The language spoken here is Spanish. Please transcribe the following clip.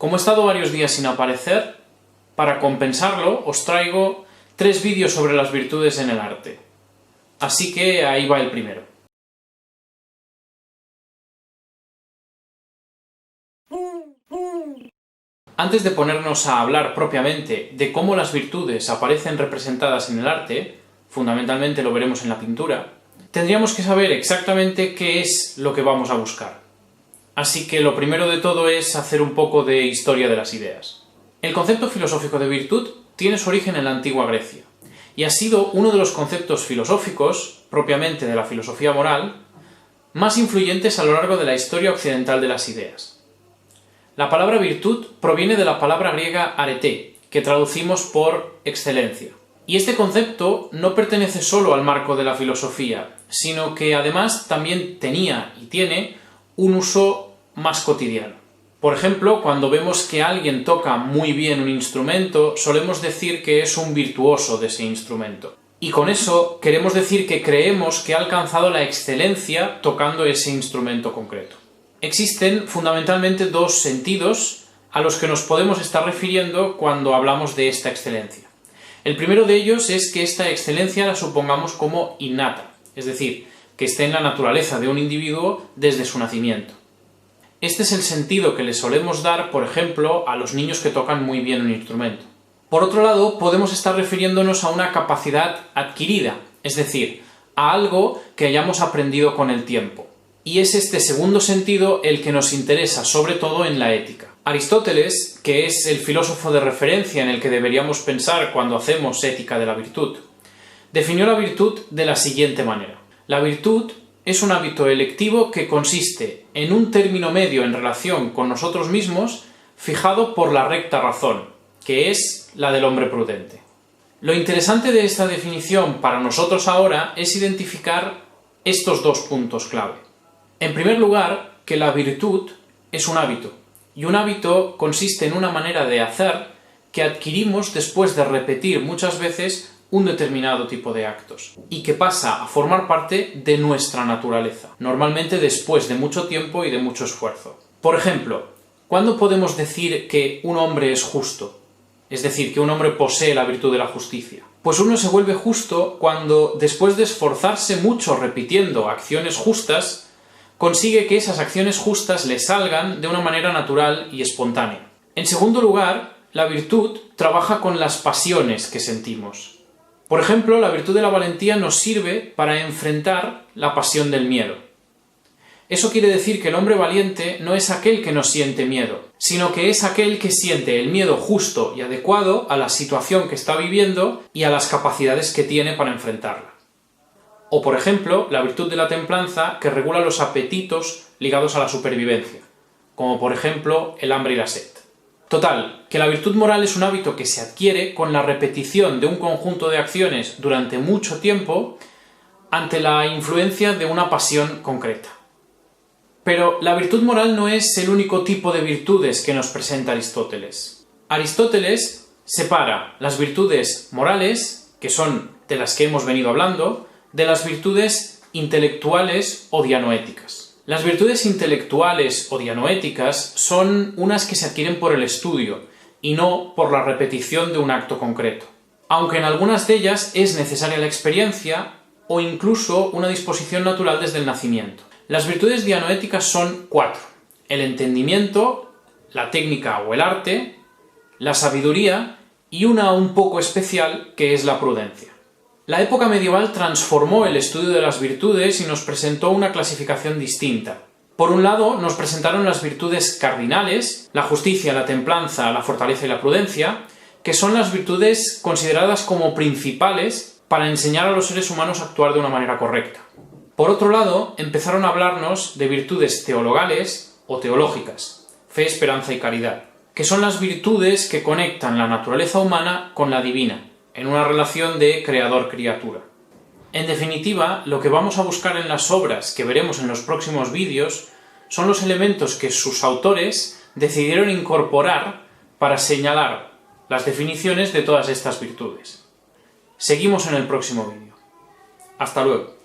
Como he estado varios días sin aparecer, para compensarlo os traigo 3 vídeos sobre las virtudes en el arte. Así que ahí va el primero. Antes de ponernos a hablar propiamente de cómo las virtudes aparecen representadas en el arte, fundamentalmente lo veremos en la pintura, tendríamos que saber exactamente qué es lo que vamos a buscar. Así que lo primero de todo es hacer un poco de historia de las ideas. El concepto filosófico de virtud tiene su origen en la antigua Grecia, y ha sido uno de los conceptos filosóficos, propiamente de la filosofía moral, más influyentes a lo largo de la historia occidental de las ideas. La palabra virtud proviene de la palabra griega arete, que traducimos por excelencia. Y este concepto no pertenece solo al marco de la filosofía, sino que además también tenía y tiene un uso más cotidiano. Por ejemplo, cuando vemos que alguien toca muy bien un instrumento, solemos decir que es un virtuoso de ese instrumento. Y con eso queremos decir que creemos que ha alcanzado la excelencia tocando ese instrumento concreto. Existen fundamentalmente 2 sentidos a los que nos podemos estar refiriendo cuando hablamos de esta excelencia. El primero de ellos es que esta excelencia la supongamos como innata, es decir, que esté en la naturaleza de un individuo desde su nacimiento. Este es el sentido que le solemos dar, por ejemplo, a los niños que tocan muy bien un instrumento. Por otro lado, podemos estar refiriéndonos a una capacidad adquirida, es decir, a algo que hayamos aprendido con el tiempo. Y es este segundo sentido el que nos interesa, sobre todo en la ética. Aristóteles, que es el filósofo de referencia en el que deberíamos pensar cuando hacemos ética de la virtud, definió la virtud de la siguiente manera. La virtud es un hábito electivo que consiste en un término medio en relación con nosotros mismos fijado por la recta razón, que es la del hombre prudente. Lo interesante de esta definición para nosotros ahora es identificar estos 2 puntos clave. En primer lugar, que la virtud es un hábito, y un hábito consiste en una manera de hacer que adquirimos después de repetir muchas veces un determinado tipo de actos, y que pasa a formar parte de nuestra naturaleza, normalmente después de mucho tiempo y de mucho esfuerzo. Por ejemplo, ¿cuándo podemos decir que un hombre es justo? Es decir, que un hombre posee la virtud de la justicia. Pues uno se vuelve justo cuando, después de esforzarse mucho repitiendo acciones justas, consigue que esas acciones justas le salgan de una manera natural y espontánea. En segundo lugar, la virtud trabaja con las pasiones que sentimos. Por ejemplo, la virtud de la valentía nos sirve para enfrentar la pasión del miedo. Eso quiere decir que el hombre valiente no es aquel que no siente miedo, sino que es aquel que siente el miedo justo y adecuado a la situación que está viviendo y a las capacidades que tiene para enfrentarla. O, por ejemplo, la virtud de la templanza, que regula los apetitos ligados a la supervivencia, como por ejemplo el hambre y la sed. Total, que la virtud moral es un hábito que se adquiere con la repetición de un conjunto de acciones durante mucho tiempo ante la influencia de una pasión concreta. Pero la virtud moral no es el único tipo de virtudes que nos presenta Aristóteles. Aristóteles separa las virtudes morales, que son de las que hemos venido hablando, de las virtudes intelectuales o dianoéticas. Las virtudes intelectuales o dianoéticas son unas que se adquieren por el estudio y no por la repetición de un acto concreto. Aunque en algunas de ellas es necesaria la experiencia o incluso una disposición natural desde el nacimiento. Las virtudes dianoéticas son 4: el entendimiento, la técnica o el arte, la sabiduría y una un poco especial que es la prudencia. La época medieval transformó el estudio de las virtudes y nos presentó una clasificación distinta. Por un lado, nos presentaron las virtudes cardinales, la justicia, la templanza, la fortaleza y la prudencia, que son las virtudes consideradas como principales para enseñar a los seres humanos a actuar de una manera correcta. Por otro lado, empezaron a hablarnos de virtudes teologales o teológicas, fe, esperanza y caridad, que son las virtudes que conectan la naturaleza humana con la divina, en una relación de creador-criatura. En definitiva, lo que vamos a buscar en las obras que veremos en los próximos vídeos son los elementos que sus autores decidieron incorporar para señalar las definiciones de todas estas virtudes. Seguimos en el próximo vídeo. Hasta luego.